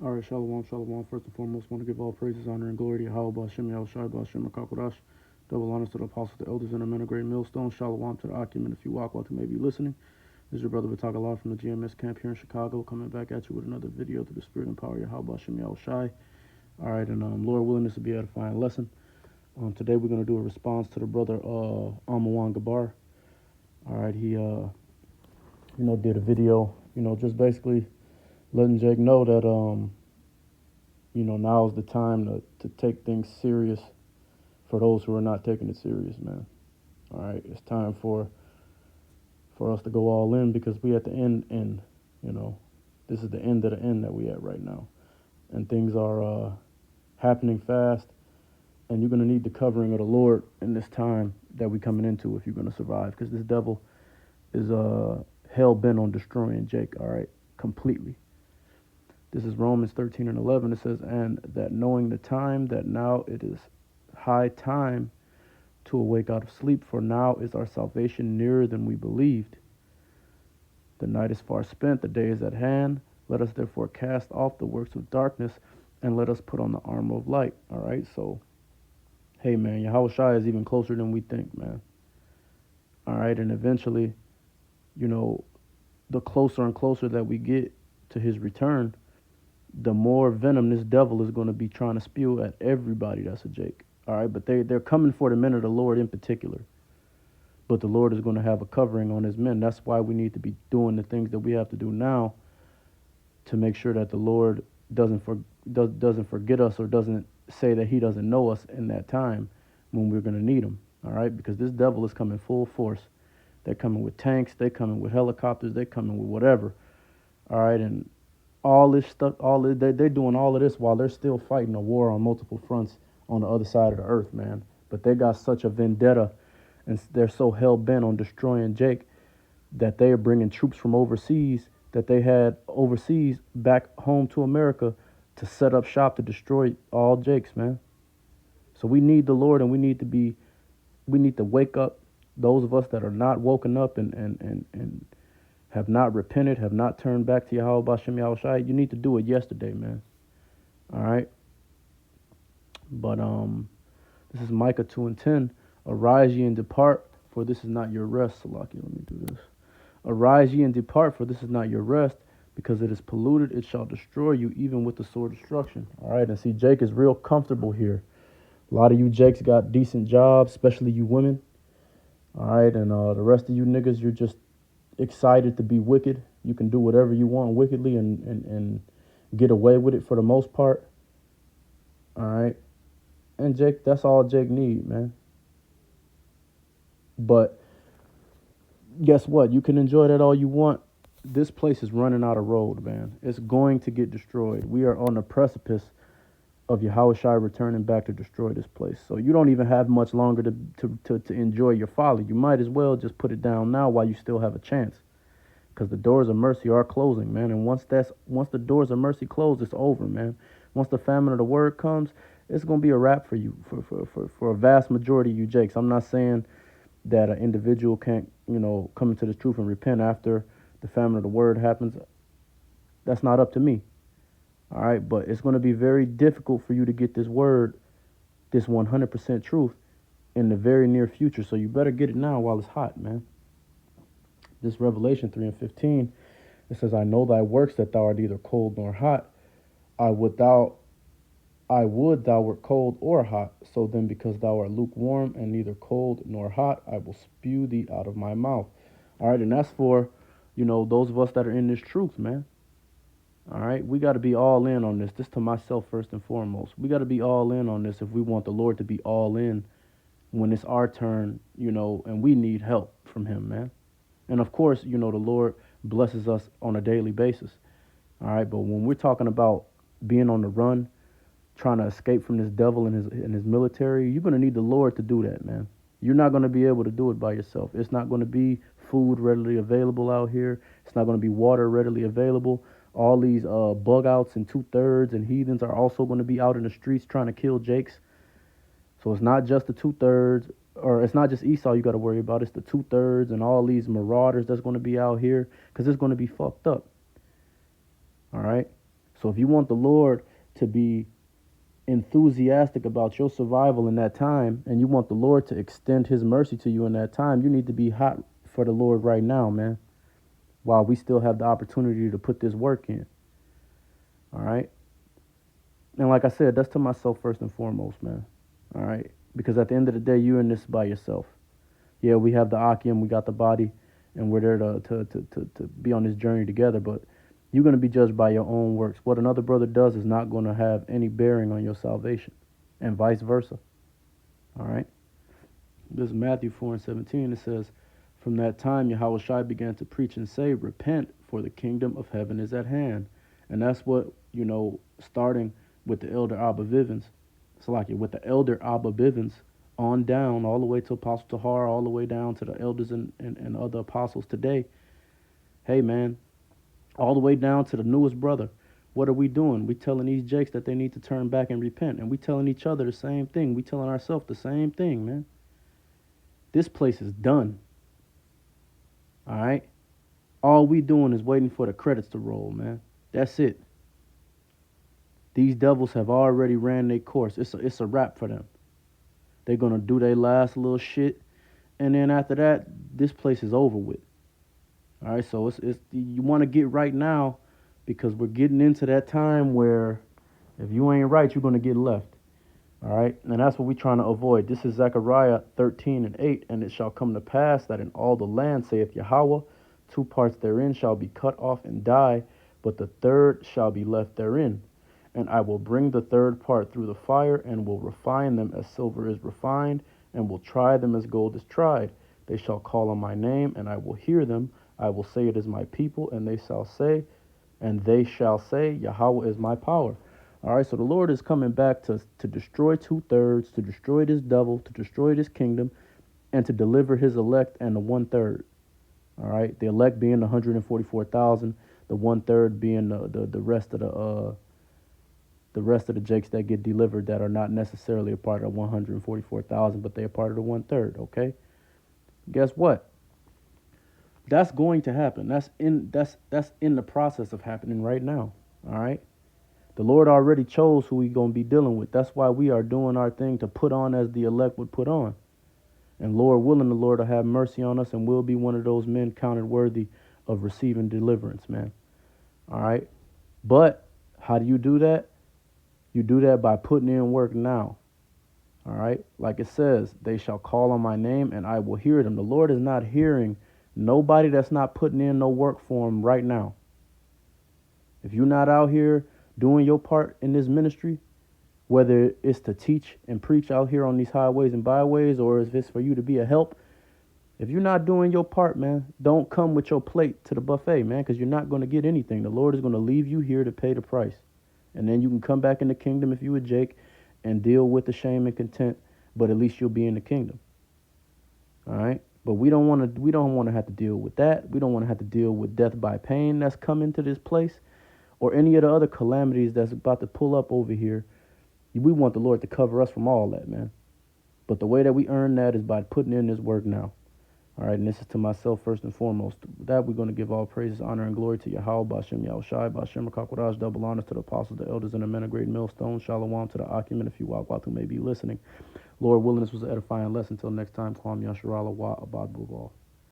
All right, shalom, shalom. First and foremost, want to give all praises, honor, and glory to Yahweh, Bashem, Yahushai, Bashem, Kakodash. Double honors to the apostles, the elders, and the men of great millstone. Shalom to the Akim and the few walk while to may be listening. This is your brother Bataka Law from the GMS camp here in Chicago, coming back at you with another video through the spirit and power of Yahweh, Bashem, Yahushai. All right, and Lord willing, this will be an edifying lesson. Today we're going to do a response to the brother Amawan Gabar. All right, he did a video, just basically letting Jake know that now is the time to take things serious for those who are not taking it serious, man. All right, it's time for us to go all in because we at the end, this is the end of the end that we at right now, and things are happening fast, and you're gonna need the covering of the Lord in this time that we coming into if you're gonna survive, because this devil is hell bent on destroying Jake. All right, completely. This is Romans 13 and 11. It says, and that knowing the time, that now it is high time to awake out of sleep, for now is our salvation nearer than we believed. The night is far spent, the day is at hand. Let us therefore cast off the works of darkness, and let us put on the armor of light. All right, so, hey, man, Yahweh Shai is even closer than we think, man. All right, and eventually, the closer and closer that we get to his return, the more venom this devil is going to be trying to spew at everybody that's a Jake. All right, but they're coming for the men of the Lord in particular. But the Lord is going to have a covering on his men. That's why we need to be doing the things that we have to do now to make sure that the Lord doesn't forget us, or doesn't say that he doesn't know us in that time when we're going to need him. All right, because this devil is coming full force. They're coming with tanks. They're coming with helicopters. They're coming with whatever. All right, and all this stuff, they're doing all of this while they're still fighting a war on multiple fronts on the other side of the earth, man. But they got such a vendetta, and they're so hell bent on destroying Jake that they are bringing troops from overseas that they had overseas back home to America to set up shop to destroy all Jakes, man. So we need the Lord, and we need to wake up. Those of us that are not woken up and have not repented, have not turned back to Yahweh Bashem Yahushai, you need to do it yesterday, man. All right. But this is Micah 2 and 10. Arise ye and depart, for this is not your rest. Salaki, let me do this. Arise ye and depart, for this is not your rest, because it is polluted, it shall destroy you, even with the sword of destruction. All right, and see, Jake is real comfortable here. A lot of you Jakes got decent jobs, especially you women. All right, and the rest of you niggas, you're just excited to be wicked. You can do whatever you want wickedly and get away with it for the most part. All right, and Jake, that's all Jake need, man. But guess what? You can enjoy that all you want. This place is running out of road, man. It's going to get destroyed. We are on the precipice of Yahushua returning back to destroy this place. So you don't even have much longer to enjoy your folly. You might as well just put it down now while you still have a chance, because the doors of mercy are closing, man. And once the doors of mercy close, it's over, man. Once the famine of the word comes, it's gonna be a wrap for you, for a vast majority of you Jakes. I'm not saying that an individual can't, come into the truth and repent after the famine of the word happens. That's not up to me. All right, but it's going to be very difficult for you to get this word, this 100% truth, in the very near future. So you better get it now while it's hot, man. This Revelation 3 and 15, it says, I know thy works, that thou art neither cold nor hot. I would thou wert cold or hot. So then, because thou art lukewarm and neither cold nor hot, I will spew thee out of my mouth. All right, and that's for, those of us that are in this truth, man. All right, we got to be all in on this. This to myself first and foremost. We got to be all in on this if we want the Lord to be all in when it's our turn, and we need help from him, man. And of course, the Lord blesses us on a daily basis. All right, but when we're talking about being on the run, trying to escape from this devil and his military, you're going to need the Lord to do that, man. You're not going to be able to do it by yourself. It's not going to be food readily available out here. It's not going to be water readily available. All these bug outs and 2/3 and heathens are also going to be out in the streets trying to kill Jakes. So it's not just the 2/3, or it's not just Esau you got to worry about. It's the 2/3 and all these marauders that's going to be out here, because it's going to be fucked up. All right. So if you want the Lord to be enthusiastic about your survival in that time, and you want the Lord to extend his mercy to you in that time, you need to be hot for the Lord right now, man, while we still have the opportunity to put this work in. All right. And like I said, that's to myself first and foremost, man. All right. Because at the end of the day, you're in this by yourself. Yeah, we have the Akim, we got the body, and we're there to be on this journey together, but you're going to be judged by your own works. What another brother does is not going to have any bearing on your salvation, and vice versa. All right? This is Matthew 4:17. It says, "From that time, Yahushua began to preach and say, 'Repent, for the kingdom of heaven is at hand.'" And that's what, starting with the elder Abba Bivens, with the elder Abba Bivens on down, all the way to Apostle Tahar, all the way down to the elders and other apostles today. Hey, man, all the way down to the newest brother. What are we doing? We telling these jakes that they need to turn back and repent. And we telling each other the same thing. We telling ourselves the same thing, man. This place is done. All right? All we doing is waiting for the credits to roll, man. That's it. These devils have already ran their course. It's a wrap for them. They're going to do their last little shit. And then after that, this place is over with. All right, so it's you want to get right now, because we're getting into that time where if you ain't right, you're going to get left. All right, and that's what we're trying to avoid. This is Zechariah 13:8. "And it shall come to pass that in all the land, saith Yahweh, 2 parts therein shall be cut off and die, but the third shall be left therein. And I will bring the third part through the fire, and will refine them as silver is refined, and will try them as gold is tried. They shall call on my name, and I will hear them. I will say, it is my people, and they shall say, Yahweh is my power." All right, so the Lord is coming back to destroy 2/3, to destroy this devil, to destroy this kingdom, and to deliver his elect and the 1/3. All right, the elect being the 144,000, the 1/3 being the rest of the rest of the jakes that get delivered that are not necessarily a part of 144,000, but they're part of the 1/3. Okay, guess what? That's going to happen. That's in the process of happening right now. All right. The Lord already chose who He's going to be dealing with. That's why we are doing our thing to put on as the elect would put on. And Lord willing, the Lord will have mercy on us, and we'll be one of those men counted worthy of receiving deliverance, man. All right. But how do you do that? You do that by putting in work now. All right. Like it says, "They shall call on my name, and I will hear them." The Lord is not hearing nobody that's not putting in no work for Him right now. If you're not out here doing your part in this ministry, whether it's to teach and preach out here on these highways and byways, or if it's for you to be a help, if you're not doing your part, man, don't come with your plate to the buffet, man, because you're not going to get anything. The Lord is going to leave you here to pay the price. And then you can come back in the kingdom if you would, Jake, and deal with the shame and content, but at least you'll be in the kingdom. All right? But we don't want to have to deal with that. We don't want to have to deal with death by pain that's coming to this place, or any of the other calamities that's about to pull up over here. We want the Lord to cover us from all that, man. But the way that we earn that is by putting in this work now. All right, and this is to myself first and foremost. With that, we're going to give all praises, honor, and glory to Yahweh, Bashem Yahushai, Bashem Akakwadash, double honors to the apostles, the elders, and the men of great millstone. Shalom to the Akim, and a few Wagwat who may be listening. Lord willing, this was an edifying lesson. Until next time, Kwam Yasharala Wa Abad Bubal.